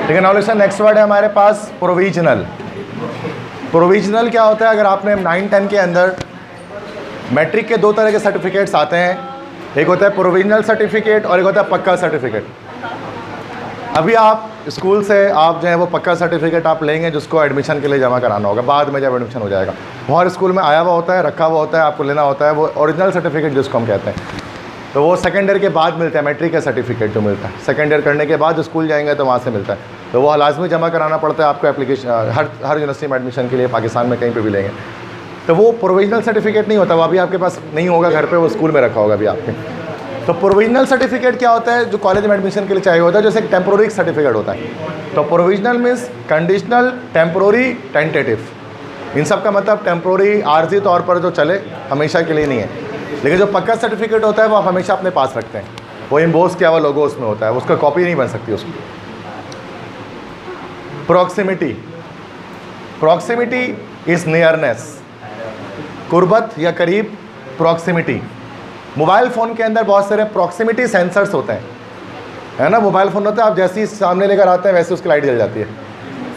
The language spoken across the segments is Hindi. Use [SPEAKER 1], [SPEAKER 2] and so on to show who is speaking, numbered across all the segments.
[SPEAKER 1] ठीक है। नाउ लिसन, नेक्स्ट वर्ड है हमारे पास प्रोविजनल। प्रोविजनल क्या होता है? अगर आपने 9-10 के अंदर मैट्रिक के 2 तरह के सर्टिफिकेट्स आते हैं, एक होता है प्रोविजनल सर्टिफिकेट और एक होता है पक्का सर्टिफिकेट। अभी आप स्कूल से आप जो है वो पक्का सर्टिफिकेट आप लेंगे जिसको एडमिशन के लिए जमा कराना होगा, बाद में जब एडमिशन हो जाएगा। और स्कूल में आया हुआ होता है, रखा हुआ होता है, आपको लेना होता है वो ओरिजिनल सर्टिफिकेट जिसको हम कहते हैं। तो वो सेकेंड ईयर के बाद मिलता है, मैट्रिक का सर्टिफिकेट जो मिलता है सेकेंड ईयर करने के बाद स्कूल जाएंगे तो वहाँ से मिलता है। तो वो लाजमी जमा कराना पड़ता है आपको एप्लीकेशन, हर यूनिवर्सिटी में एडमिशन के लिए, पाकिस्तान में कहीं पर भी लेंगे। तो वो प्रोविजनल सर्टिफिकेट नहीं होता, वो अभी आपके पास नहीं होगा घर पे, वो स्कूल में रखा होगा अभी आपके। तो प्रोविजनल सर्टिफिकेट क्या होता है? जो कॉलेज में एडमिशन के लिए चाहिए होता है, जैसे एक टेम्पोररी सर्टिफिकेट होता है। तो provisional means conditional, temporary, tentative. इन सब का मतलब टेम्पोररी, आर्जी तौर पर जो चले, हमेशा के लिए नहीं है। लेकिन जो पक्का सर्टिफिकेट होता है वो आप हमेशा अपने पास रखते हैं, वो इम्बोस किया हुआ लोगो उसमें होता है, उसका कॉपी नहीं बन सकती उसकी। प्रॉक्सिमिटी। प्रॉक्सिमिटी इज़ नियरनेस, कुर्बत या करीब, प्रॉक्सिमिटी। मोबाइल फ़ोन के अंदर बहुत सारे प्रॉक्सिमिटी सेंसर्स होते हैं, है ना। मोबाइल फ़ोन होता है, आप जैसे ही सामने लेकर आते हैं वैसे उसकी लाइट जल जाती है,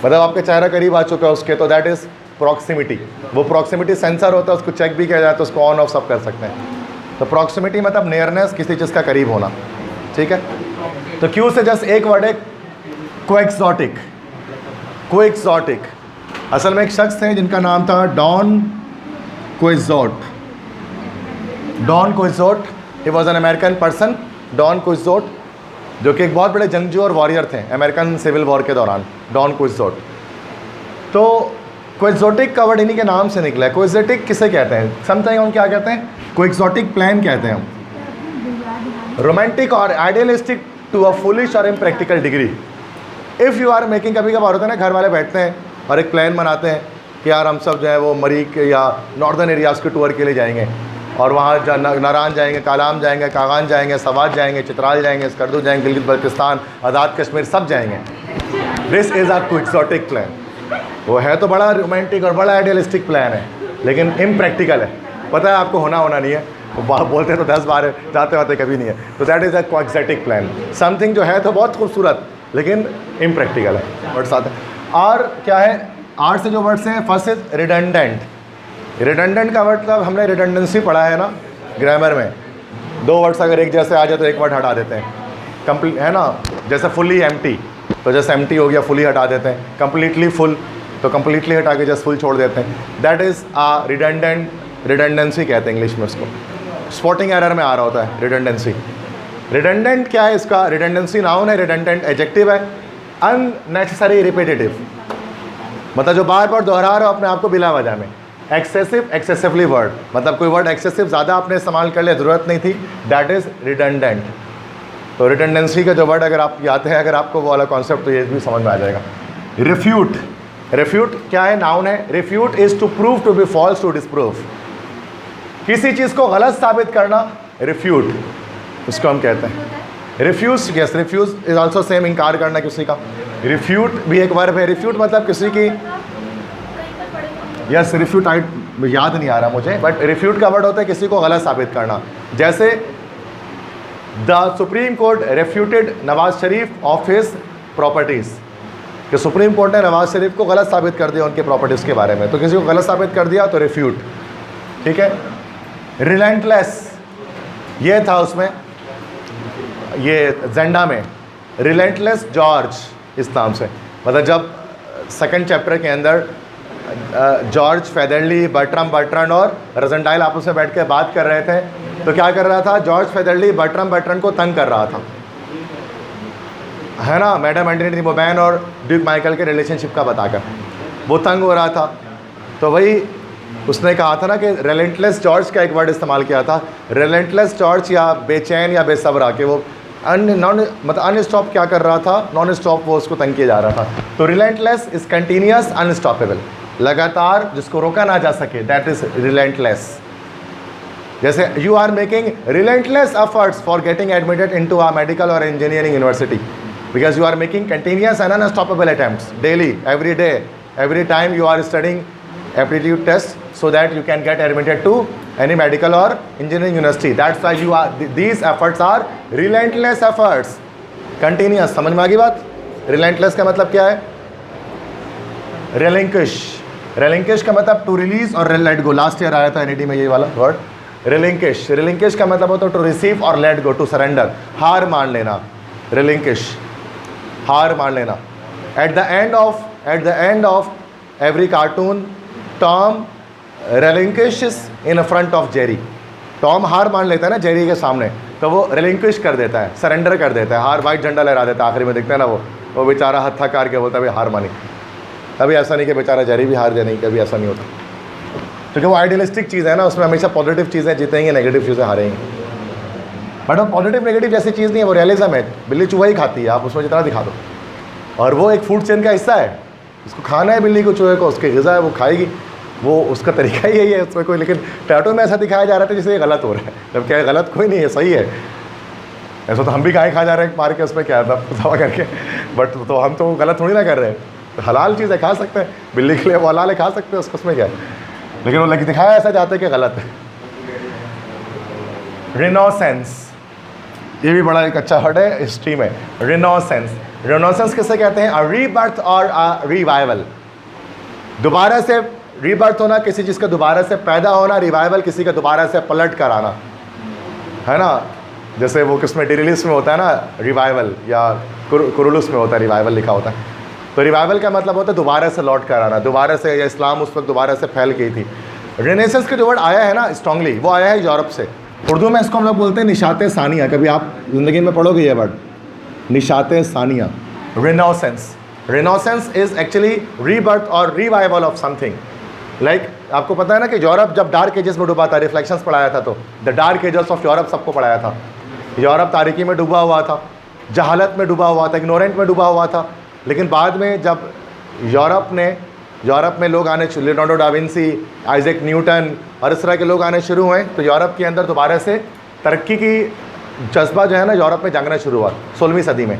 [SPEAKER 1] मतलब आपके चेहरा करीब आ चुका है उसके, तो दैट इज़ प्रॉक्सिमिटी। वो प्रॉक्सिमिटी सेंसर होता है, उसको चेक भी किया जाए तो उसको ऑन ऑफ सब कर सकते हैं। तो प्रॉक्सिमिटी मतलब नियरनेस, किसी चीज़ का करीब होना, ठीक है। तो क्यू से जस्ट एक वर्ड है, क्विक्सोटिक। क्विक्सोटिक असल में एक शख्स थे जिनका नाम था Don Quixote. Don Quixote, he was an American person, Don Quixote, जो कि एक बहुत बड़े जंगजू और वॉरियर थे अमेरिकन सिविल वॉर के दौरान, डॉन क्विक्सोट। तो क्विक्सोटिक का वर्ड इन्हीं के नाम से निकला है। क्विक्सोटिक किसे कहते हैं? समटाइम हम क्या कहते हैं? क्विक्सोटिक प्लान कहते हैं हम। रोमांटिक और आइडियलिस्टिक टू अ फुलिश और impractical degree. If you are making, कभी कभार होता है ना, घर वाले बैठते हैं और एक प्लान बनाते हैं कि यार हम सब जो है वो मरीक या नॉर्दर्न एरियाज़ के टूर के लिए जाएंगे और वहाँ नारान जाएंगे, कालाम जाएंगे, कागान जाएंगे, सवात जाएंगे, चित्राल जाएंगे, स्कर्दू जाएंगे, गिलगित बल्तिस्तान, आज़ाद कश्मीर, सब जाएंगे। This is a quixotic plan. वो है तो बड़ा रोमांटिक और बड़ा आइडियलिस्टिक प्लान है, लेकिन इम्प्रैक्टिकल है। पता है आपको होना नहीं है, वो बोलते तो 10 बार है, जाते जाते कभी नहीं है। तो that is a quixotic plan, something जो है तो बहुत खूबसूरत लेकिन इम्प्रैक्टिकल है। वर्ड्स आते हैं। और क्या है? आर से जो वर्ड्स हैं, फर्स्ट इज रिडंडेंट। रिडंडेंट का मतलब हमने रिडंडेंसी पढ़ा है ना ग्रामर में, 2 वर्ड्स अगर एक जैसे आ जाए तो एक वर्ड हटा देते हैं, कंप्लीट, है ना। जैसे फुली एम्प्टी, तो जैसे एम्प्टी हो गया फुली हटा देते हैं, कंप्लीटली फुल तो कंप्लीटली हटा के जस्ट फुल छोड़ देते हैं। That is a redundant, redundancy कहते हैं इंग्लिश में उसको। स्पॉटिंग एरर में आ रहा होता है रिडंडेंसी। रिडंडेंट क्या है? इसका रिडंडेंसी नाउन है, रिडंडेंट एडजेक्टिव है। अननेसेसरी रिपीटेटिव, मतलब जो बार बार दोहरा रहे हो अपने आप को बिला वजह में। एक्सेसिव, एक्सेसिवली वर्ड, मतलब कोई वर्ड एक्सेसिव ज़्यादा आपने इस्तेमाल कर लिया, ज़रूरत नहीं थी, दैट इज़ रिडंडेंट। तो रिडंडेंसी का जो वर्ड अगर आप याद है, अगर आपको वो वाला कॉन्सेप्ट, तो ये भी समझ में आ जाएगा। रिफ्यूट। रिफ्यूट क्या है? नाउन है। Refute is to prove, to be false, to disprove. किसी चीज़ को गलत साबित करना, रिफ्यूट उसको हम कहते हैं। Refuse, yes, refuse is also same, इनकार करना किसी का। रिफ्यूट भी एक वर्ब है। रिफ्यूट मतलब किसी की, यस, रिफ्यूट याद नहीं आ रहा मुझे, बट रिफ्यूट का वर्ड होता है किसी को गलत साबित करना। जैसे the supreme court refuted Nawaz Sharif of his properties, कि सुप्रीम कोर्ट ने नवाज शरीफ को गलत साबित कर दिया उनके प्रॉपर्टीज़ के बारे में। तो किसी को गलत साबित कर दिया तो रिफ्यूट, ठीक है। रिलेंटलेस, ये था उसमें, ये जेंडा में, रिलेंटलेस जॉर्ज इस नाम से। मतलब जब सेकंड चैप्टर के अंदर जॉर्ज फेदरली, बर्ट्रम और रजनडाइल आपस में बैठ के बात कर रहे थे, तो क्या कर रहा था? जॉर्ज फेदरली बर्ट्रम को तंग कर रहा था, है ना, मैडम एंटनी बोबैन और ड्यूक माइकल के रिलेशनशिप का बताकर वो तंग हो रहा था। तो वही उसने कहा था ना कि रिलेंटलेस जॉर्ज का एक वर्ड इस्तेमाल किया था, रिलेंटलेस जॉर्ज, या बेचैन या बेसब्रा, कि वो मतलब अनस्टॉप क्या कर रहा था, नॉन स्टॉप वो उसको तंग किया जा रहा था। तो रिलेंटलेस इज कंटिन्यूस, अनस्टॉपेबल, लगातार जिसको रोका ना जा सके, दैट इज रिलेंटलेस। जैसे you are making relentless efforts for getting admitted into a medical और engineering university, because you are making continuous and unstoppable attempts daily, every day, every time you are studying aptitude tests so that you can get admitted to any medical or engineering university. That's why you are, these efforts are relentless efforts, continuous. समझ में आ गई बात? रिलेंटलेस का मतलब क्या है? रिलिंक्विश। रिलिंक्विश का मतलब टू रिलीज और लेट गो। लास्ट ईयर आया था एनईटी में ये वाला वर्ड रिलिंक्विश। रिलिंक्विश का मतलब होता है टू रिसीव और लेट गो, टू सरेंडर, हार मान लेना। रिलिंक्विश, हार मान लेना। At the end of every cartoon Tom relinquishes in front of Jerry. Tom हार मान लेता है ना जेरी के सामने, तो वो रिलिंक्विश कर देता है, सरेंडर कर देता है, हार वाइट झंडा लहरा देता है। आखिरी में दिखता है ना वो बेचारा हाथ थका के बोलता है हार मानी। कभी ऐसा नहीं कि बेचारा जेरी भी हार दे, नहीं, कभी ऐसा नहीं होता, क्योंकि वो आइडियलिस्टिक चीज़ है ना, उसमें हमेशा पॉजिटिव चीज़ें जीतेंगी, नेगेटिव चीज़ें हारेंगी। बट वो पॉजिटिव नेगेटिव जैसी चीज़ नहीं है, वो रियलिज्म है। बिल्ली चूहा ही खाती है, आप उसमें जितना दिखा दो, और वो एक फूड चेन का हिस्सा है। उसको खाना है बिल्ली को, चूहे को, उसकी ग़िज़ा है, वो खाएगी, वो उसका तरीका ही यही है उसमें कोई। लेकिन टैटू में ऐसा दिखाया जा रहा था जैसे ये गलत हो रहा है, जब क्या है गलत कोई नहीं है, सही है। ऐसा तो हम भी गाय खा जा रहे हैं मार के, उसमें क्या है दवा करके, बट तो हम तो गलत थोड़ी ना कर रहे हैं। तो हलाल चीज़ है, खा सकते हैं, बिल्ली के लिए वो हलाल है, खा सकते हैं उसको, उसमें क्या है। लेकिन वो लेकिन दिखाया ऐसा जाता है कि गलत है। रिनोसेंस, ये भी बड़ा एक अच्छा वर्ड है हिस्ट्री में। रिनोसेंस, रिनोसेंस किसे कहते हैं? अ रीबर्थ और अ रिवाइवल। दोबारा से रीबर्थ होना, किसी चीज़ का दोबारा से पैदा होना। रिवाइवल, किसी का दोबारा से पलट कर आना, है ना। जैसे वो किसमें डिरिलिस में होता है ना रिवाइवल, या कुरुलुस में होता है रिवाइवल लिखा होता है। तो रिवाइवल का मतलब होता है दोबारा से लौट कर आना, दोबारा से, या इस्लाम उस वक्त दोबारा से फैल गई थी। रेनेसेंस का जो वर्ड आया है ना स्ट्रांगली, वो आया है यूरोप से। उर्दू में इसको हम लोग बोलते हैं निशात सानिया। कभी आप ज़िंदगी में पढ़ोगे ये word, Nishat Sania. Renaissance, renaissance is actually rebirth और रिवाइवल ऑफ समथिंग। लाइक आपको पता है ना कि यूरोप जब डार्क एजेस में डूबा था, रिफ्लेक्शंस पढ़ाया था, तो the dark ages of Europe सबको पढ़ाया था। यूरोप तारीकी में डूबा हुआ था, जहालत में डूबा हुआ था, इग्नोरेंट में डूबा हुआ था। लेकिन बाद में जब यूरोप में लोग आने, Leonardo da Vinci, Isaac Newton और इस तरह के लोग आने शुरू हुए, तो यूरोप के अंदर दोबारा से तरक्की की जज्बा जो है ना यूरोप में जागना शुरू हुआ 16वीं सदी में।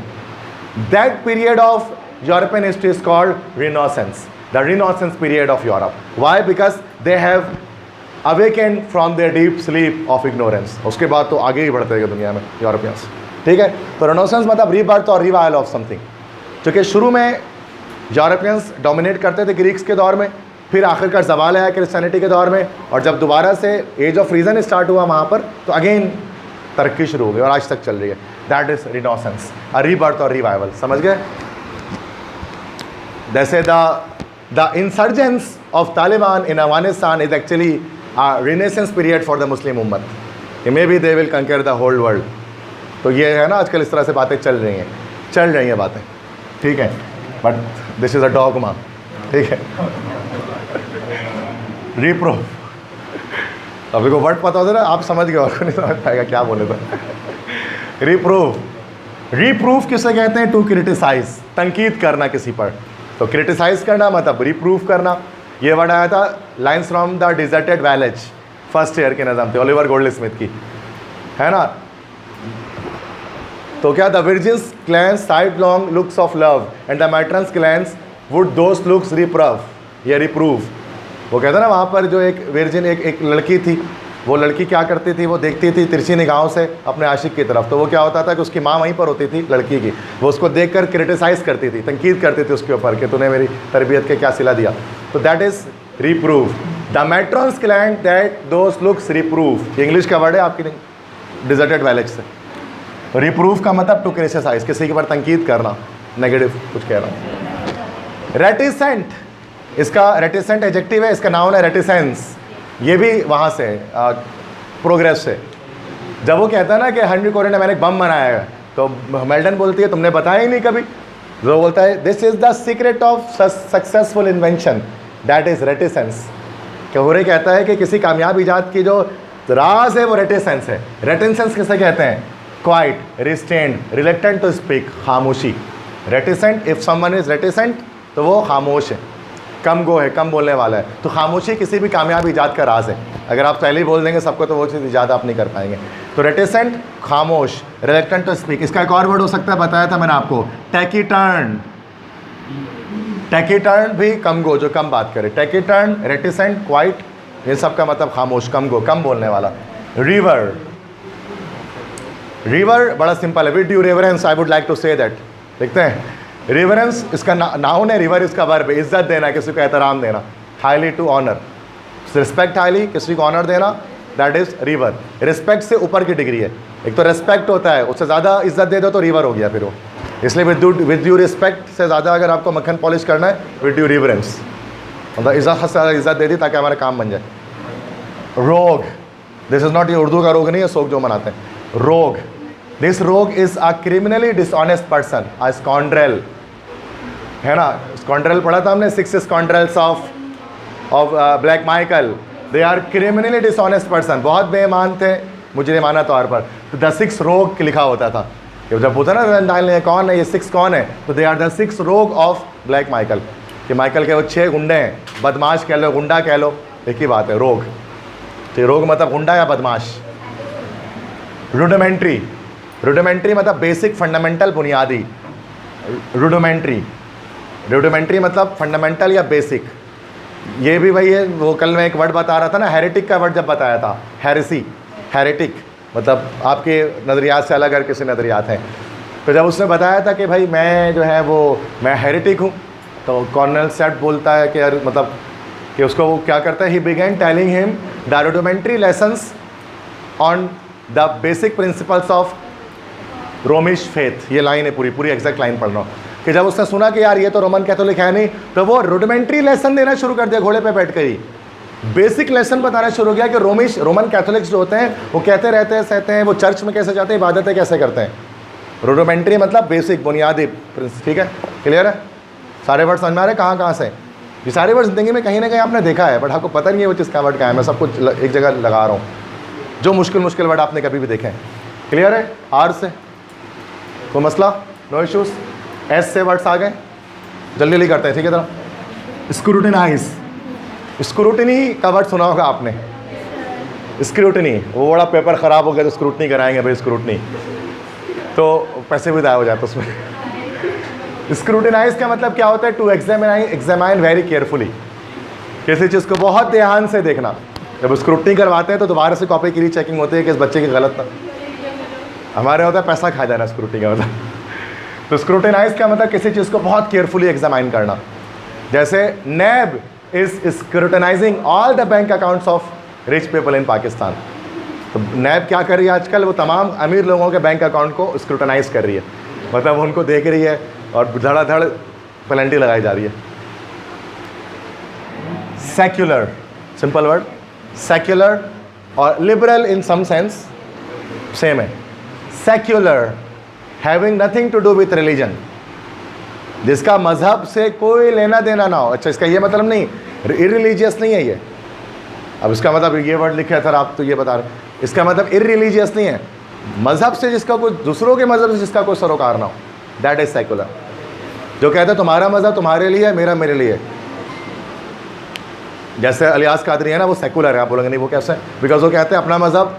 [SPEAKER 1] That period of European history is called renaissance, the renaissance period of Europe. Why? Because they have awakened from their deep sleep of ignorance. उसके बाद तो आगे ही बढ़ते गए दुनिया में यूरोपियंस, ठीक है। तो रिनेसेंस मतलब रीबर्थ और रिवाइवल ऑफ समथिंग। क्योंकि शुरू में यूरोपियंस डोमिनेट करते थे ग्रीक्स के दौर में, फिर आखिरकार ज़वाल आया क्रिश्चियनिटी के दौर में, और जब दोबारा से एज ऑफ रीज़न स्टार्ट हुआ वहाँ पर, तो अगेन तरक्की शुरू हो गई और आज तक चल रही है। That is renaissance, a rebirth और रिवाइवल। समझ गए? जैसे the insurgents of Taliban in Afghanistan is actually a renaissance period for the Muslim उम्मत। मे बी दे विल कंकर द होल वर्ल्ड। तो ये है ना, आजकल इस तरह से बातें चल रही हैं बातें, ठीक है। But this is a dogma, ठीक है। रीप्रूफ, अभी को वर्ड पता होता है ना, आप समझ गए, और नहीं समझ पाएगा क्या बोले तो। रीप्रूफ, रीप्रूफ किसे कहते हैं? टू क्रिटिसाइज, तनकीद करना किसी पर। तो क्रिटिसाइज करना मतलब रीप्रूफ करना। ये वर्ड आया था lines from the deserted village, first year के नज़म थे ओलिवर गोल्डस्मिथ की, है ना। तो क्या? The virgin's glance side long looks of love and the matron's glance would those looks reprove, या रिप्रूव। वो कहता ना, वहाँ पर जो एक विर्जिन एक लड़की थी, वो लड़की क्या करती थी? वो देखती थी तिरछी निगाहों से अपने आशिक की तरफ। तो वो क्या होता था कि उसकी माँ वहीं पर होती थी लड़की की, वो उसको देखकर क्रिटिसाइज़ करती थी, तनकीद करती थी उसके ऊपर कि तूने मेरी तरबियत के क्या सिला दिया। तो that is reprove. The matron's glance that those looks reprove, English का वर्ड है आपकी डिजर्टेड वैलेज से। रिप्रूव का मतलब टू क्रिटिसाइज, किसी के ऊपर तनकीद करना, नेगेटिव कुछ कहना। रेटिसेंट, इसका रेटिसेंट एडजेक्टिव है, इसका नाउन है रेटिसेंस। ये भी वहाँ से प्रोग्रेस से। जब वो कहता है ना कि हेनरी कोरिन ने मैंने एक बम बनाया है, तो मेल्टन बोलती है तुमने बताया ही नहीं कभी। जो बोलता है this is the secret of successful invention, that is reticence. क्योरे कहता है कि किसी कामयाब इजाद की जो राज है वो रेटिसेंस है। रेटिसेंस किसे कहते हैं? Quiet, restrained, reluctant to speak, खामोशी। Reticent, if someone is reticent तो वो खामोश है, कम गो है, कम बोलने वाला है। तो खामोशी किसी भी कामयाब इजाद का राज है। अगर आप पहले ही बोल देंगे सबको तो वो चीज़ इजाद आप नहीं कर पाएंगे। तो रेटिसेंट, खामोश, रिलेक्टेंट टू स्पीक। इसका एक और वर्ड हो सकता है, बताया था मैंने आपको, टैकीटर्न। टैकीटर्न भी कम गो, जो कम बात करे। टैकीटर्न, रेटिसेंट, क्वाइट, ये सब का मतलब खामोश, कम गो, कम बोलने वाला। रिवर, रिवर बड़ा सिंपल है, with due reverence I would like to say that. देखते हैं रिवरेंस इसका नाउन है, रिवर इसका वर्ब है, इज्जत देना, किसी को एहतराम देना, highly to honour, respect highly, किसी को ऑनर देना, दैट इज रिवर। रिस्पेक्ट से ऊपर की डिग्री है, एक तो रिस्पेक्ट होता है, उससे ज़्यादा इज्जत दे दो तो रिवर हो गया फिर वो, इसलिए विद यू रिस्पेक्ट से ज़्यादा अगर आपको मक्खन पॉलिश करना है, विद यू रिवरेंस, मतलब इज्जत से ज़्यादा इज्जत दे दी ताकि हमारा काम बन जाए। रोग, दिस इज़ नॉट, ये उर्दू का रोग नहीं है, शोक जो मनाते हैं, rogue, this rogue is a criminally dishonest person, a scoundrel, है ना, स्कॉन्ड्रेल पढ़ा था हमने, 6 scoundrels of black Michael, they are criminally dishonest person, बहुत बेईमान थे मुजरिमाना तौर पर। तो द 6 रोग लिखा होता था, कि जब होता ना डालने कौन है ये 6 कौन है, तो दे आर द 6 रोग ऑफ ब्लैक माइकल, कि माइकल के वो 6 गुंडे हैं, बदमाश कह लो, गुंडा कह लो, एक ही बात है, रोग। तो रोग मतलब गुंडा या बदमाश। रुडिमेंट्री, रुडिमेंट्री मतलब बेसिक, फंडामेंटल, बुनियादी। रुडिमेंट्री, रुडिमेंट्री मतलब फंडामेंटल या बेसिक। ये भी वही है, वो कल मैं एक वर्ड बता रहा था ना, हेरेटिक का वर्ड जब बताया था, हेरेसी, हेरेटिक मतलब आपके नज़रियात से अलग अगर किसी नज़रियात हैं। तो जब उसने बताया था कि भाई मैं जो है वो मैं हेरेटिक हूँ, तो कॉर्नेल सेट बोलता है कि यार मतलब कि उसको वो क्या करता है, he began telling him the rudimentary lessons on the basic principles of Romish faith. ये लाइन है पूरी पूरी एग्जैक्ट लाइन पढ़ रहा हूँ, कि जब उसने सुना कि यार ये तो रोमन कैथोलिक है नहीं, तो वो रुडिमेंट्री लेसन देना शुरू कर दिया, घोड़े पे बैठ कर ही बेसिक लेसन बताना शुरू किया कि रोमन कैथोलिक्स जो होते हैं वो कहते रहते हैं सहते हैं, वो चर्च में कैसे जाते हैं, इबादतें कैसे करते हैं। रुडिमेंट्री मतलब बेसिक, बुनियादी, ठीक है, क्लियर है, सारे वर्ड समझ में आ रहे हैं कहाँ कहाँ से। ये सारे वर्ड ज़िंदगी में कहीं ना कहीं आपने देखा है, बट आपको पता नहीं है वो किसका वर्ड क्या है। मैं सब कुछ एक जगह लगा रहा हूँ, जो मुश्किल मुश्किल वर्ड आपने कभी भी देखे हैं। क्लियर है, आर से कोई मसला, नो इशूज़। एस से वर्ड्स आ गए, जल्दी जल्दी करते हैं, ठीक है। तरह स्क्रूटिनाइज, स्क्रूटिनी का वर्ड सुना होगा आपने, स्क्रूटिनी, वो बड़ा पेपर ख़राब हो गया तो स्क्रूटनी कराएंगे भाई, स्क्रूटनी तो पैसे भी दाया हो जाते उसमें। स्क्रूटिनाइज का मतलब क्या होता है, टू एग्जामाइन वेरी केयरफुली, किसी चीज़ को बहुत ध्यान से देखना। जब स्क्रूटनी करवाते हैं तो दोबारा से कॉपी की चेकिंग होती है कि इस बच्चे की गलत ना, हमारे होता है पैसा खा जाना स्क्रूटनी का मतलब। तो स्क्रूटिनाइज का मतलब किसी चीज़ को बहुत केयरफुली एग्जामाइन करना। जैसे NAB is scrutinising all the bank accounts of rich people in Pakistan. तो नैब क्या कर रही है आजकल, वो तमाम अमीर लोगों के बैंक अकाउंट को स्क्रूटिनाइज कर रही है, मतलब उनको देख रही है और धड़ाधड़ पेनल्टी लगाई जा रही है। सेक्युलर, सिंपल वर्ड, सेक्युलर और liberal in some sense same है। Secular having nothing to do with religion, जिसका मजहब से कोई लेना देना ना हो। अच्छा, इसका ये मतलब नहीं, इररिलीजियस नहीं है ये। अब इसका मतलब ये वर्ड लिखा है सर आप तो ये बता रहे, इसका मतलब इररिलीजियस नहीं है, मजहब से जिसका कोई, दूसरों के मजहब से जिसका कोई सरोकार ना हो, दैट इज सेक्युलर। जो कहता है तुम्हारा मजहब तुम्हारे लिए है, मेरा मेरे लिए। जैसे अलियास कादरी है ना, वो सेकुलर है, आप बोलेंगे नहीं वो कैसे, बिकॉज वो कहते हैं अपना मजहब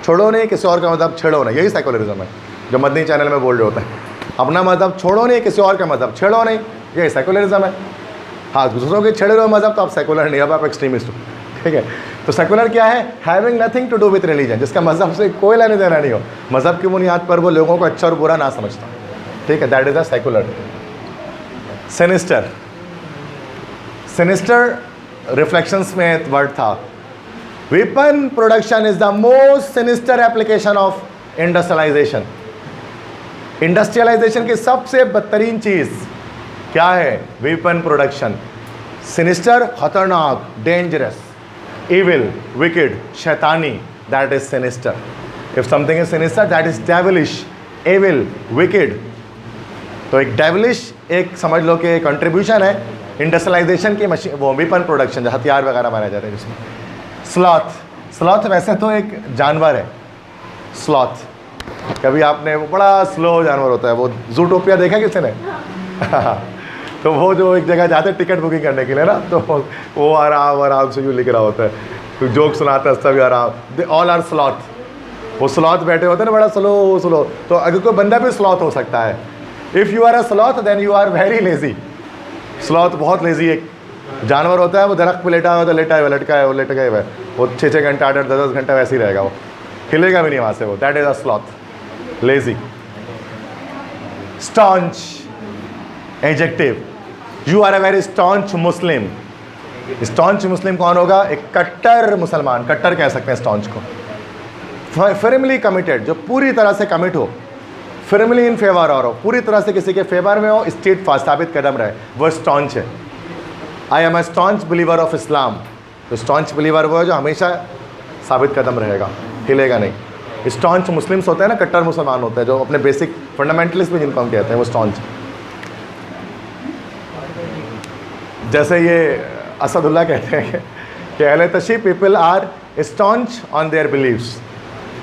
[SPEAKER 1] छोड़ो नहीं, किसी और का मजहब छेड़ो नहीं, यही सेकुलरिज्म है जो मदनी चैनल में बोल रहे होते हैं। अपना मजहब छोड़ो नहीं, किसी और का मजहब छेड़ो नहीं, यही सेकुलरिज्म है। हाँ, दूसरों के छेड़े रहो मजहब तो आप सेकुलर नहीं, अब आप एक्सट्रीमिस्ट हो, ठीक है। तो सेकुलर क्या है, having nothing to do with religion, जिसका मजहब से कोई लेने देना नहीं हो, मजहब की बुनियाद पर वो लोगों को अच्छा और बुरा ना समझता, ठीक है, that is a secular. Sinister, sinister reflections में वर्ड था। Weapon production is the most sinister application of industrialisation. Industrialisation की सबसे बदतरीन चीज क्या है, वेपन प्रोडक्शन। सिनिस्टर, खतरनाक, डेंजरस, evil, wicked, शैतानी, that is sinister. If something is sinister, that is devilish, evil, wicked. तो एक devilish एक समझ लो कि कंट्रीब्यूशन है इंडस्ट्रियलाइजेशन की मशीन, वो वेपन प्रोडक्शन, जो हथियार वगैरह बनाए जाते हैं जिसमें। स्लॉथ, स्लॉथ वैसे तो एक जानवर है, स्लॉथ, कभी आपने, वो बड़ा स्लो जानवर होता है, वो जूटोपिया देखा किसी ने? तो वो जो एक जगह जाते हैं टिकट बुकिंग करने के लिए ना, तो वो आराम आराम से यूँ लिख रहा होता है, तो जोक सुनाता है सब आराम, दे ऑल आर स्लॉथ। वो स्लॉथ बैठे होते हैं ना, बड़ा स्लो स्लो। तो अगर कोई बंदा भी स्लॉथ हो सकता है। If you are a sloth then you are very lazy. Sloth बहुत लेजी एक जानवर होता है, वो दरख्त पे लेटा हुआ तो लेटा है, लटका है, वो लटका हुआ है, वो 6-6 घंटा 8-8 10-10 घंटा वैसे ही रहेगा, वो हिलेगा भी नहीं वहाँ से, वो that is a sloth, lazy. Staunch, adjective, you are a very staunch Muslim. Staunch Muslim कौन होगा? एक कट्टर मुसलमान, कट्टर कह सकते हैं स्टॉन्च को। फर्मली कमिटेड, जो पूरी तरह से कमिट हो, फर्मली इन फेवर और हो, पूरी तरह से किसी के फेवर में हो, स्टेट फास्ट, साबित कदम रहे, वो स्टॉन्च है। I am a staunch believer of Islam. तो स्टॉन्च बिलीवर वो है जो हमेशा साबित कदम रहेगा, हिलेगा नहीं। स्टॉन्च मुस्लिम्स होते हैं ना, कट्टर मुसलमान होते हैं, जो अपने बेसिक फंडामेंटलिस्ट भी जिनको हम कहते हैं, वो स्टॉन्च। जैसे ये असदुल्ला कहते हैं कि अहले तशी people are staunch on their beliefs.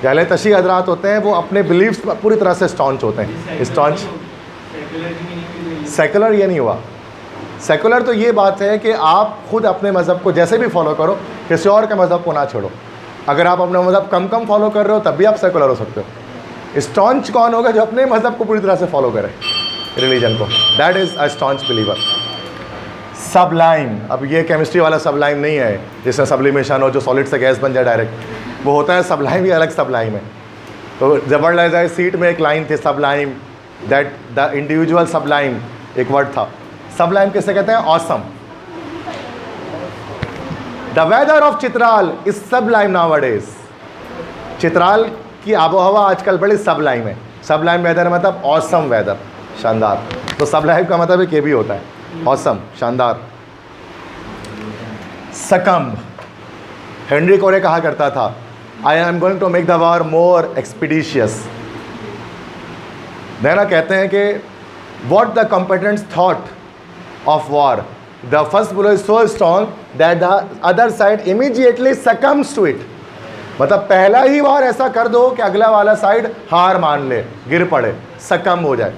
[SPEAKER 1] अहले तशी हजरात होते हैं वो अपने बिलीव्स पर पूरी तरह से स्टॉन्च होते हैं। स्टॉन्च सेकुलर ये नहीं हुआ। सेकुलर तो ये बात है कि आप खुद अपने मज़हब को जैसे भी फॉलो करो, किसी और के मज़हब को ना छोड़ो। अगर आप अपना मज़हब कम कम फॉलो कर रहे हो तब भी आप सेकुलर हो सकते हो। स्टॉन्च कौन होगा? जो अपने मज़हब को पूरी तरह से फॉलो करे, रिलीजन को, that is a staunch believer. Sublime, अब ये केमिस्ट्री वाला सबलाइम नहीं है जिसमें सब्लिमेशन हो, जो सॉलिड से गैस बन जाए डायरेक्ट, वो होता है सबलाइम, ये अलग सबलाइम है। तो ज़बरदस्त सीट में एक लाइन थी, sublime that the individual sublime, एक वर्ड था। सबलाइम किसे कहते हैं? Awesome. The weather of Chitral is sublime nowadays. Chitral की आबो हवा आजकल बड़ी सबलाइम है। सबलाइम वेदर मतलब ऑसम वेदर, शानदार। तो सबलाइम का मतलब एक ये भी होता है, ऑसम, शानदार। सकम्ब, हेनरी कोरे कहा करता था, I am going to make the war more expeditious. देना कहते हैं कि what the competents thought of war, the first blow is so strong that the other side immediately succumbs to it। मतलब पहला ही वार ऐसा कर दो कि अगला वाला साइड हार मान ले, गिर पड़े, सकम हो जाए।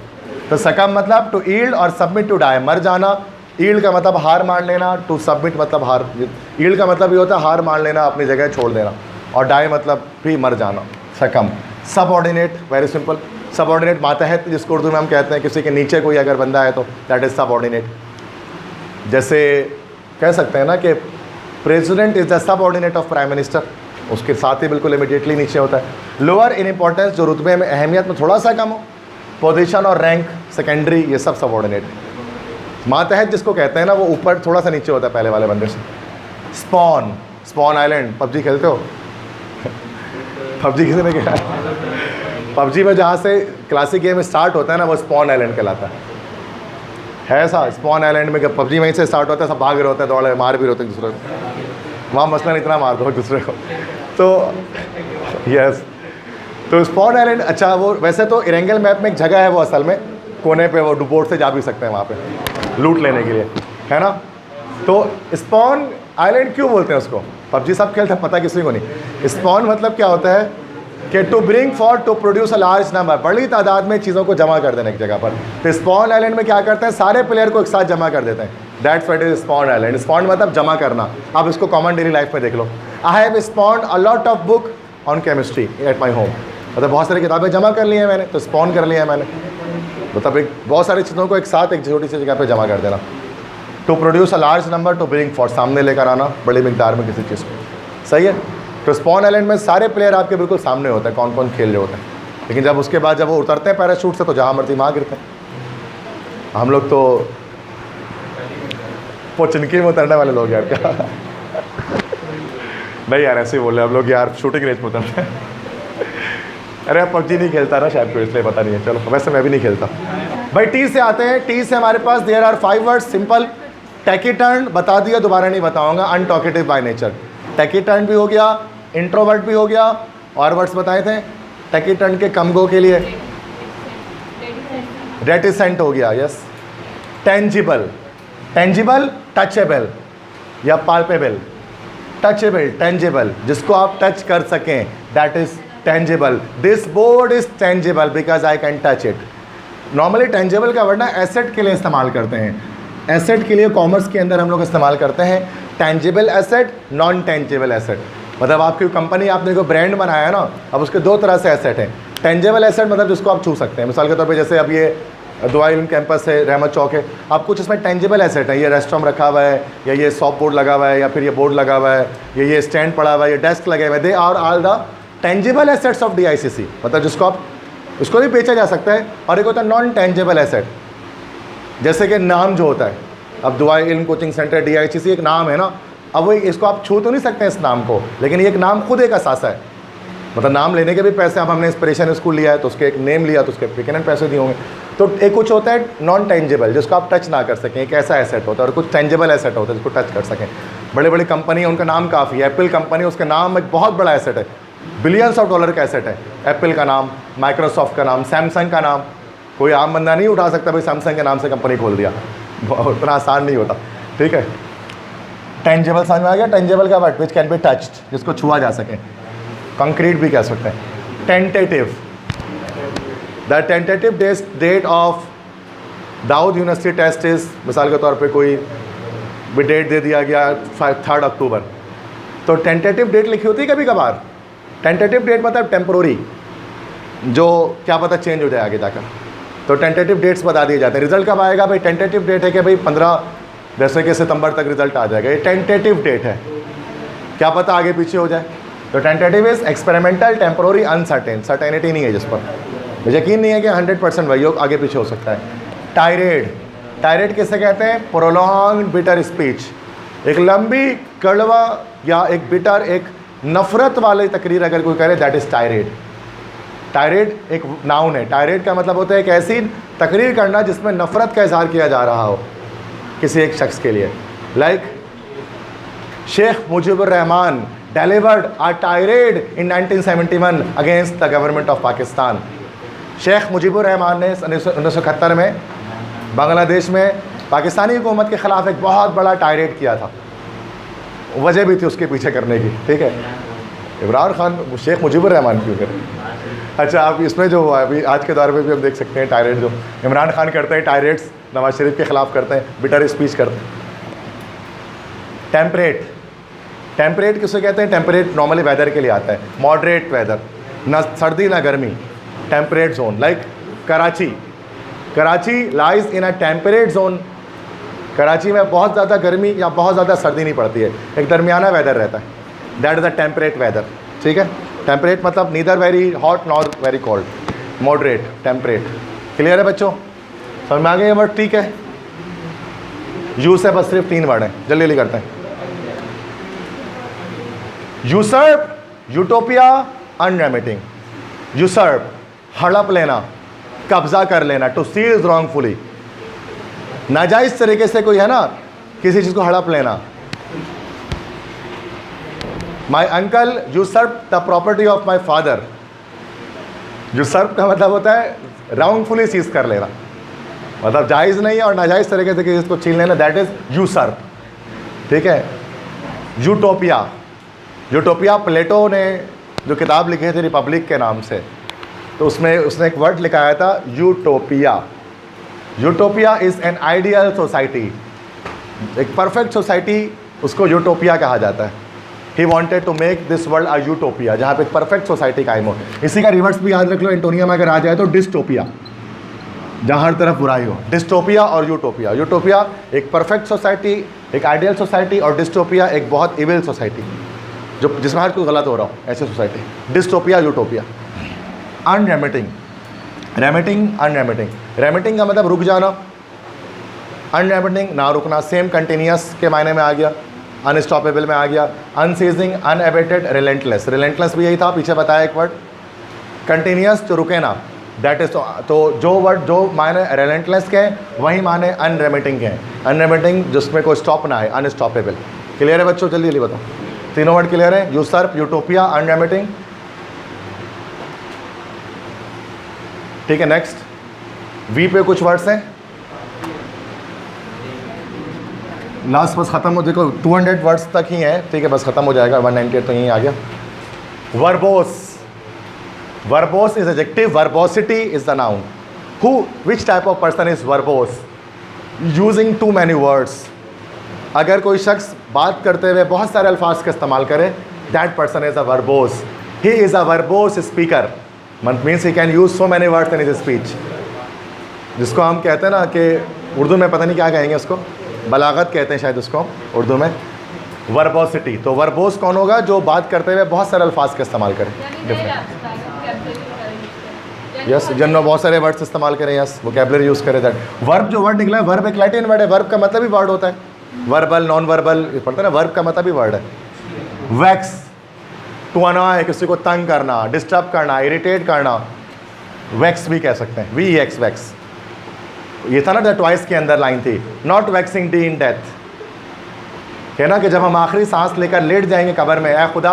[SPEAKER 1] तो सकम मतलब टू ईल्ड और सबमिट टू डाई, मर जाना। ईल्ड का मतलब हार मान लेना, टू सबमिट मतलब हार, ईल्ड का मतलब ये होता है हार मान लेना, अपनी जगह छोड़ देना, और डाई मतलब भी मर जाना, सकम। Subordinate, very simple. सबऑर्डिनेट मातहत, जिसको उर्दू में हम कहते हैं किसी के नीचे कोई अगर बंदा है तो दैट इज़ सबऑर्डिनेट। जैसे कह सकते हैं ना कि president is the subordinate of prime minister, उसके साथ ही बिल्कुल इमीडिएटली नीचे होता है। लोअर इन इंपॉर्टेंस, जो रुतबे में अहमियत में थोड़ा सा कम हो, पोजीशन और रैंक सेकेंडरी, ये सब सबऑर्डिनेट। मातहत जिसको कहते हैं ना, वो ऊपर थोड़ा सा नीचे होता है पहले वाले बंदे से। स्पॉन, स्पॉन आइलैंड, पबजी खेलते हो? पबजी किसी ने खेला? पबजी में जहाँ से क्लासिक गेम स्टार्ट होता है ना, वो स्पॉन आइलैंड कहलाता है ऐसा। स्पॉन आइलैंड में पबजी वहीं से स्टार्ट होता है, सब भाग रहे होते हैं, दौड़ मार भी होते हैं दूसरे को। वहाँ मसलन इतना मार दो एक दूसरे को। तो यस, तो स्पॉन आइलैंड, अच्छा वो वैसे तो इरेंगल मैप में एक जगह है, वो असल में कोने पे, वो बोट से जा भी सकते हैं वहाँ पे लूट लेने के लिए, है ना। तो स्पॉन आइलैंड क्यों बोलते हैं उसको? पबजी सब खेलते हैं, पता किसी को नहीं। स्पॉन मतलब क्या होता है कि to bring forth, to produce a large number, बड़ी तादाद में चीज़ों को जमा कर देने एक जगह पर। तो स्पॉन आइलैंड में क्या करते हैं, सारे प्लेयर को एक साथ जमा कर देते हैं, that's what is spawn island. Spawn मतलब जमा करना। आप इसको कॉमन डेली लाइफ में देख लो। I have spawned a lot of book on chemistry at my home, मतलब बहुत सारी किताबें जमा कर ली हैं मैंने, तो स्पॉन कर लिया है मैंने, मतलब एक बहुत सारी चीज़ों को एक साथ एक छोटी सी जगह पर जमा कर देना। To produce a large number, to bring forth, सामने लेकर आना बड़ी मिकदार में किसी चीज़ को, सही है। तो स्पॉन आइलैंड में सारे प्लेयर आपके बिल्कुल सामने होते हैं, कौन कौन खेल रहे होते हैं। लेकिन जब उसके बाद जब वो उतरते हैं पैराशूट से, तो जहाँ मर्जी वहाँ गिरते हैं। हम लोग तो पोचनकी में उतरने वाले लोग यार, क्या नहीं यार ऐसे ही बोल रहे हम लोग यार, शूटिंग रेंज में उतरते हैं। अरे आप पबजी नहीं खेलता ना शायद, कोई इसलिए पता नहीं है। चलो, वैसे मैं भी नहीं खेलता भाई। टी से आते हैं। टी से हमारे पास देयर आर 5 वर्ड्स, सिंपल। टैकीटर्न बता दिया, दोबारा नहीं बताऊंगा। अनटॉकेटिव बाय नेचर, टैकीटर्न भी हो गया, इंट्रोवर्ट भी हो गया, और वर्ड्स बताए थे टैकीटर्न के कमगो के लिए। रेटिसेंट हो गया, यस। टेंजिबल, टेंजिबल टचेबल या पाल्पेबल। टचेबल, टेंजिबल, जिसको आप टच कर सकें, that is tangible. This board is tangible because I can touch it. Normally tangible का वर्ड ना एसेट के लिए इस्तेमाल करते हैं। एसेट के लिए कॉमर्स के अंदर हम लोग इस्तेमाल करते हैं tangible asset, non tangible asset. मतलब आपकी कंपनी, आपने कोई ब्रांड बनाया है ना, अब उसके 2 तरह से एसेट हैं। टेंजिबल एसेट मतलब जिसको आप छू सकते हैं, मिसाल के तौर पे जैसे अब ये दुआई इल्म कैंपस है, रहमत चौक है, आप कुछ इसमें टेंजिबल एसेट है, ये रेस्टोरेंट रखा हुआ है, या ये सॉफ्ट बोर्ड लगा हुआ है, या फिर ये बोर्ड लगा हुआ है, ये स्टैंड पड़ा हुआ है, ये डेस्क लगे हुए हैं, they are all the tangible assets of DICC। मतलब जिसको आप, उसको भी बेचा जा सकता है। और एक होता है नॉन टेंजिबल एसेट, जैसे कि नाम जो होता है, अब दुआई इल्म कोचिंग सेंटर DICC एक नाम है ना, अब वो इसको आप छू तो नहीं सकते इस नाम को, लेकिन ये एक नाम खुद एक असासा है, मतलब नाम लेने के भी पैसे, अब हमने इंस्पिरेशन स्कूल लिया है तो उसके एक नेम लिया तो उसके पिकन पैसे दिए होंगे। तो एक कुछ होता है नॉन टेंजिबल जिसको आप टच ना कर सकें, एक ऐसा एसेट होता है, और कुछ टेंजिबल एसेट होता है जिसको टच कर सकें। बड़े बड़ी कंपनी है उनका नाम काफ़ी है, एप्पल कंपनी उसका नाम एक बहुत बड़ा एसेट है, बिलियंस ऑफ डॉलर का एसेट है, एप्पल का नाम, माइक्रोसॉफ्ट का नाम, सैमसंग का नाम। कोई आम बंदा नहीं उठा सकता भाई सैमसंग के नाम से कंपनी खोल दिया, उतना आसान नहीं होता, ठीक है। टेंजिबल समझ में आ गया, टेंजिबल का word which can be touched, जिसको छुआ जा सके, कंक्रीट भी कह सकते हैं। Tentative, the tentative date of Dawood university test is, मिसाल के तौर पे कोई भी डेट दे दिया गया 3 अक्टूबर, तो टेंटेटिव डेट लिखी होती है कभी कभार। टेंटेटिव डेट मतलब टेम्प्रोरी, जो क्या पता चेंज हो जाए आगे जाकर, तो टेंटेटिव डेट्स बता दिए जाते हैं। रिजल्ट कब आएगा भाई, टेंटेटिव डेट है कि भाई 15 जैसे कि सितंबर तक रिजल्ट आ जाएगा, ये टेंटेटिव डेट है, क्या पता आगे पीछे हो जाए। तो tentative is experimental, temporary, uncertain, certainty नहीं है जिस पर यकीन नहीं है कि 100% वही हो, आगे पीछे हो सकता है। टायरेड, टायरेड किसे कहते हैं, प्रोलॉन्ग्ड बिटर स्पीच, एक लंबी कड़वा या एक बिटर, एक नफरत वाली तकरीर अगर कोई करे, दैट इज टायरेड। टायरेड एक नाउन है, टायरेड का मतलब होता है एक ऐसी तकरीर करना जिसमें नफरत का इजहार किया जा रहा हो किसी एक शख्स के लिए। Like Sheikh Mujibur Rahman delivered a tirade in 1971 against the government of Pakistan। Sheikh Mujibur Rahman ने 1971 में बांग्लादेश में पाकिस्तानी हुकूमत के ख़िलाफ़ एक बहुत बड़ा टायरेड किया था, वजह भी थी उसके पीछे करने की, ठीक है। इमरान खान शेख मुजीबुर रहमान क्यों करे? अच्छा, आप इसमें जो हुआ अभी आज के दौर में भी हम देख सकते हैं टायरेड जो इमरान खान करते हैं, टायरेड्स नवाज शरीफ के ख़िलाफ़ करते हैं, बिटर स्पीच करते हैं। टेम्परेट, टेम्परेट किसे कहते हैं, टेम्परेट नॉर्मली वेदर के लिए आता है, मॉडरेट वेदर, ना सर्दी ना गर्मी, temperate zone. Like Karachi, Karachi lies in a temperate zone, Karachi में बहुत ज़्यादा गर्मी या बहुत ज़्यादा सर्दी नहीं पड़ती है, एक दरमियाना वेदर रहता है, that is the temperate weather, ठीक है। टेम्परेट मतलब neither very hot nor very cold, moderate, temperate. Clear है बच्चों, समझ में आ गया ये वर्ड, ठीक है। यू से बस सिर्फ 3 वर्ड हैं, जल्दी जल्दी करते हैं। यूसर्प, यूटोपिया, अनरेमिटिंग। यूसर्प हड़प लेना, कब्जा कर लेना, टू सीज रॉन्गफुली, नाजायज तरीके से कोई है ना किसी चीज़ को हड़प लेना। My uncle usurp the property of my father, usurp का मतलब होता है रॉन्गफुली सीज कर लेना, मतलब जायज़ नहीं है और नाजायज़ तरीके से किसी को छीन लेना, दैट इज़ यूसर्प, ठीक है। यूटोपिया, यूटोपिया प्लेटो ने जो किताब लिखी थी रिपब्लिक के नाम से, तो उसमें उसने एक वर्ड लिखाया था utopia. Utopia is an ideal society, एक परफेक्ट सोसाइटी, उसको यूटोपिया कहा जाता है। He wanted to make this world a utopia, जहाँ पे एक परफेक्ट सोसाइटी कायम हो। इसी का रिवर्स भी याद रख लो, एंटोनिया में अगर आ जाए तो डिस्टोपिया, जहाँ हर तरफ बुराई हो। डिस्टोपिया और यूटोपिया, यूटोपिया एक परफेक्ट सोसाइटी, एक आइडियल सोसाइटी, और डिस्टोपिया एक बहुत इविल सोसाइटी जो जिसमें हर कोई गलत हो रहा हो, ऐसी society. Dystopia, utopia. Unremitting, remitting, unremitting, remitting का मतलब रुक जाना, अनरेमिटिंग ना रुकना, सेम कंटिन्यूस के मायने में आ गया, अनस्टॉपेबल में आ गया। अनसीजिंग, अनएबेटेड, रिलेंटलेस, रिलेंटलेस भी यही था, पीछे बताया एक वर्ड। कंटिन्यूस जो रुके ना, दैट इज, तो जो वर्ड जो मायने रिलेंटलेस के हैं वही माने अनरेमिटिंग के हैं। अनरेमिटिंग जिसमें कोई स्टॉप ना है, अनस्टॉपेबल। क्लियर है बच्चों, जल्दी जल्दी बताओ, तीनों वर्ड क्लियर है? यूसर्प, यूटोपिया, अनरेमिटिंग, ठीक है। नेक्स्ट वी पे कुछ वर्ड्स हैं, लास्ट बस ख़त्म हो, देखो 200 वर्ड्स तक ही हैं, ठीक है, बस ख़त्म हो जाएगा, 198 तो यहीं आ गया। Verbose, verbose is adjective, verbosity is the noun. Who, which type of person is verbose? Using too many words, अगर कोई शख्स बात करते हुए बहुत सारे अल्फाज का इस्तेमाल करे, that person is a verbose. He is a verbose speaker, means he can use so many words in his speech, जिसको हम कहते हैं ना कि उर्दू में पता नहीं क्या कहेंगे उसको, बलागत कहते हैं शायद उसको उर्दू में, वर्बोसिटी। तो वर्बोस कौन होगा? जो बात करते हुए बहुत सारे अल्फाज का इस्तेमाल करे। डिफरेंट यस, जिन्होंने बहुत सारे वर्ड्स इस्तेमाल करें, यस, वोकैबुलरी यूज़ करें। दैट वर्ब, जो वर्ड निकला है, वर्ब एक लैटिन वर्ड है, वर्ब का मतलब ही वर्ड होता है, वर्बल, नॉन वर्बल पढ़ते हैं ना, वर्ब का मतलब ही वर्ड है। वैक्स, टू अनॉय, किसी को तंग करना, डिस्टर्ब करना, इरिटेट करना, वैक्स भी कह सकते हैं, VEX, वैक्स। ये था ना द ट्वाइस के अंदर लाइन थी, not waxing D in death, कहना कि जब हम आखिरी सांस लेकर लेट जाएंगे कब्र में, ऐ खुदा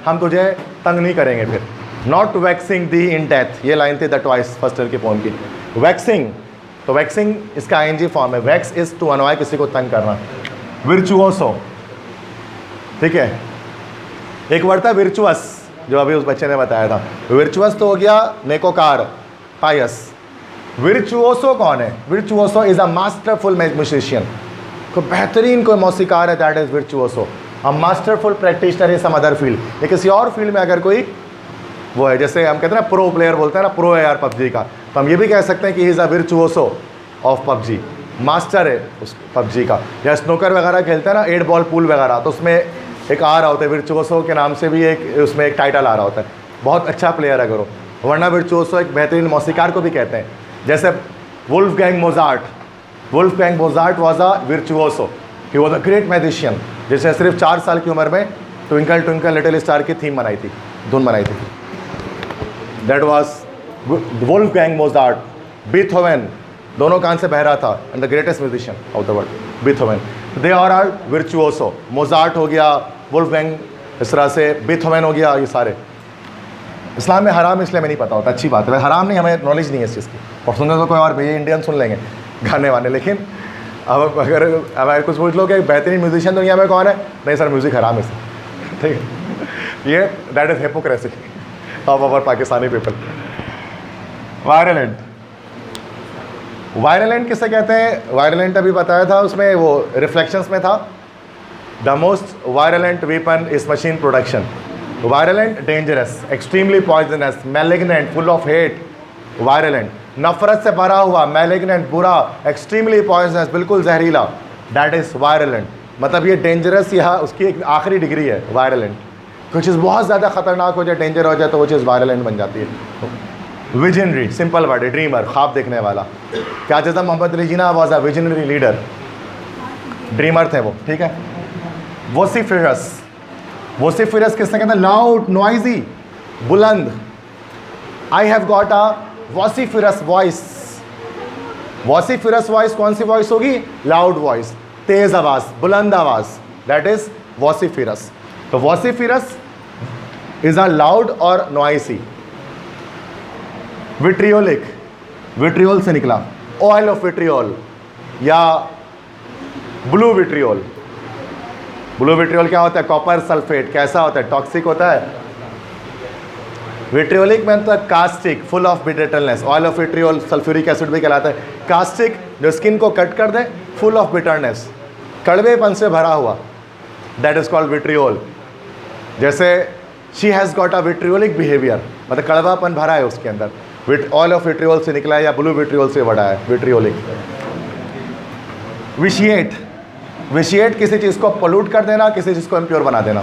[SPEAKER 1] हम तुझे तंग नहीं करेंगे फिर, not waxing the in death, ये लाइन थी द ट्वाइस फर्स्ट ईयर की पोम की। वैक्सिंग, तो वैक्सिंग इसका ING फॉर्म है, वैक्स इज टू अनॉय, किसी को तंग करना। विर्चुओसो, ठीक है, एक वर्ड था विर्चुअस जो अभी उस बच्चे ने बताया था। विर्चुअस तो हो गया नेकोकार, पायस। विर्चुओसो कौन है? Virtuoso is a masterful musician, कोई बेहतरीन कोई मौसीकार है, that is virtuoso. A masterful practitioner in some other field, ये किसी और फील्ड में अगर कोई वो है, जैसे हम कहते हैं ना प्रो प्लेयर बोलते हैं ना, प्रो है यार पबजी का, तो हम ये भी कह सकते हैं कि he is a virtuoso of PUBG, master है उस पबजी का। या स्नूकर वगैरह खेलते हैं ना, 8 बॉल पूल वगैरह, तो उसमें एक आ रहा होता है विर्चुओसो के नाम से भी एक उसमें एक टाइटल आ रहा होता है, बहुत अच्छा प्लेयर अगर हो, वरना विर्चुओसो एक बेहतरीन मौसीकार को भी कहते हैं। जैसे Wolfgang Mozart, Wolfgang Mozart was a virtuoso, he was a great magician, जिसने सिर्फ 4 साल की उम्र में ट्विंकल ट्विंकल लिटिल स्टार की थीम बनाई थी, धुन बनाई थी, that was Wolfgang Mozart. Beethoven, दोनों कान से बह रहा था, and the greatest musician of the world, Beethoven, they are all virtuoso. Mozart हो गया, वुल्फगैंग, इस तरह से बीथोवेन हो गया, ये सारे। इस्लाम में हराम इसलिए हमें नहीं पता होता, अच्छी बात है, हराम नहीं, हमें नॉलेज नहीं है इस चीज़ की, और सुनने तो कोई और भैया इंडियन सुन लेंगे गाने वाने, लेकिन अब अगर कुछ पूछ लो कि बेहतरीन म्यूजिशियन दुनिया में कौन है, नहीं सर म्यूज़िक हराम है, ठीक है, ये that is hypocrisy of our Pakistani people. Virulent, virulent किसे कहते हैं? वायरलेंट अभी बताया था, उसमें वो रिफ्लेक्शंस में था, the most virulent weapon is machine production. Virulent, dangerous, extremely poisonous, malignant, full of hate. Virulent, नफरत से भरा हुआ, मैलिग्नेंट, बुरा, एक्सट्रीमली पॉइजनस, बिल्कुल जहरीला, दैट इज़ वायरलेंट। मतलब ये डेंजरस, यह उसकी एक आखिरी डिग्री है वायरलेंट। कोई चीज़ बहुत ज़्यादा खतरनाक हो जाए, डेंजर हो जाए, तो वो चीज़ वायरलेंट बन जाती है। विजनरी, सिंपल वर्ड है, ड्रीमर, ख्वाब देखने वाला। क्या जैसा Mohammad Ali Jinnah was a visionary leader, dreamer थे वो, ठीक है। वोसिफिरस, वोसिफिरस किसने कहते हैं? लाउड, नॉइजी, बुलंद। I have got a vociferous voice. Vociferous voice कौन सी वॉइस होगी? लाउड वॉइस, तेज आवाज़, बुलंद आवाज़, दैट इज वोसिफिरस। तो वोसिफिरस इज अ लाउड और नॉइसी। विट्रियोलिक, विट्रियोल से निकला, ऑयल ऑफ विट्रियोल या ब्लू विट्रियोल। ब्लू विट्रियोल क्या होता है? कॉपर सल्फेट, कैसा होता है? टॉक्सिक होता है। विट्रियोलिक में तो caustic, full of bitterness. Oil of vitriol sulphuric acid भी कहलाता है। कास्टिक, जो स्किन को कट कर दे, फुल ऑफ बिटरनेस, कड़वेपन से भरा हुआ, दैट इज कॉल्ड विट्रियोल। जैसे she has got a vitriolic behaviour, मतलब कड़वापन भरा है उसके अंदर, ऑयल ऑफ विट्रियोल से निकला है या ब्लू विट्रियोल से बढ़ा है, विट्रियोलिक। विशिएट, विशिएट किसी चीज़ को पोल्यूट कर देना, किसी चीज़ को इम्प्योर बना देना।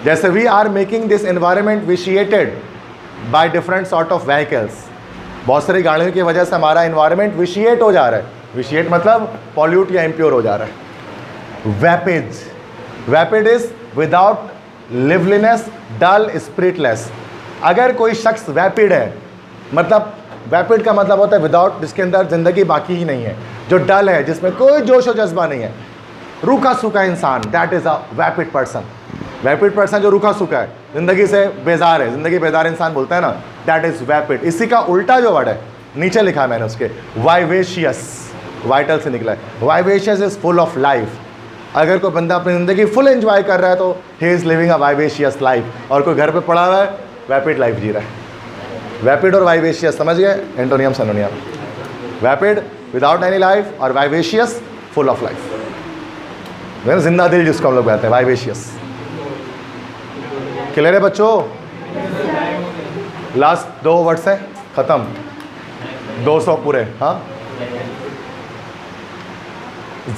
[SPEAKER 1] जैसे we are making this environment vitiated by different sort of vehicles. बहुत सारी गाड़ियों की वजह से हमारा एनवायरनमेंट विशिएट हो जा रहा है। विशिएट मतलब पॉल्यूट या इम्प्योर हो जा रहा है। वैपिज, वैपिड इज विदाउट लिवलीनेस, डल, स्पिरिटलेस। अगर कोई शख्स वैपिड है, मतलब वैपिड का मतलब होता है विदाउट, जिसके अंदर ज़िंदगी बाकी ही नहीं है। जो डल है, जिसमें कोई जोश और जज्बा नहीं है, रूखा सूखा इंसान, that is a vapid person. Vapid person जो रूखा सूखा है, ज़िंदगी से बेजार है, ज़िंदगी बेजार इंसान बोलता है ना, दैट इज़ वैपिड। इसी का उल्टा जो वर्ड है नीचे लिखा है मैंने उसके, वाइवेशियस, वाइटल से निकला है। Vivacious is full of life. अगर कोई बंदा अपनी ज़िंदगी फुल एंजॉय कर रहा है तो he is living a vivacious life, और कोई घर पे पड़ा हुआ है वैपिड लाइफ जी रहा है। वैपिड और वाइवेशियस समझ गए? Antonym synonym. Vapid without any life और वाइवेशियस फुल ऑफ लाइफ, जिंदा दिल जिसको हम लोग कहते हैं, वाइवेशियस। क्लियर है बच्चों? लास्ट 2 वर्ड्स हैं, खत्म, 200 पूरे। हाँ,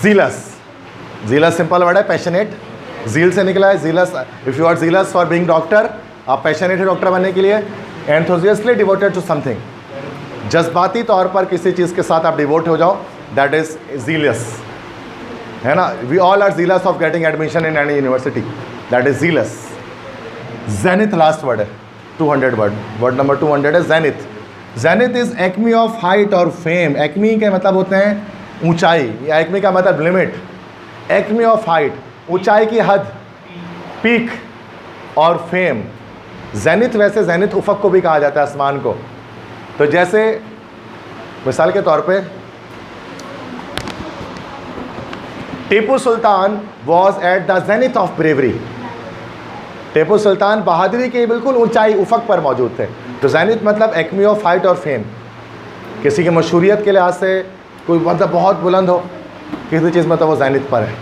[SPEAKER 1] जीलस, जीलस सिंपल वर्ड है, पैशनेट, जील से निकला है, jealous. If you are jealous for being doctor, आप पैशनेट है डॉक्टर बनने के लिए। एंथुसियास्टली डिवोटेड टू समथिंग, जज्बाती तौर पर किसी चीज़ के साथ आप डिवोट हो जाओ, दैट इज जीलियस, है ना। We all are jealous of getting admission in any university, that is jealous. Zenith last word है, 200 वर्ड नंबर 200 है zenith. Zenith is acme of height और फेम। एक्मी के मतलब होते हैं ऊंचाई, या एक्मी का मतलब लिमिट। एक्मी ऑफ हाइट, ऊंचाई की हद, पीक, और फेम। जेनिथ, वैसे जेनिथ उफक को भी कहा जाता है, आसमान को। तो जैसे मिसाल के तौर पे Tipu Sultan was at the zenith of bravery. Tipu Sultan बहादुरी की बिल्कुल ऊंचाई, उफक पर मौजूद थे। तो जेनिथ मतलब एक्मी ऑफ हाइट और फेम। किसी की मशहूरियत के लिहाज से कोई मतलब बहुत बुलंद हो किसी चीज़ में, तो वो जेनिथ पर है,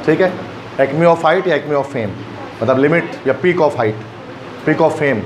[SPEAKER 1] ठीक है। एक्मी ऑफ हाइट या एक्मी ऑफ फेम मतलब लिमिट या peak of height, peak of fame.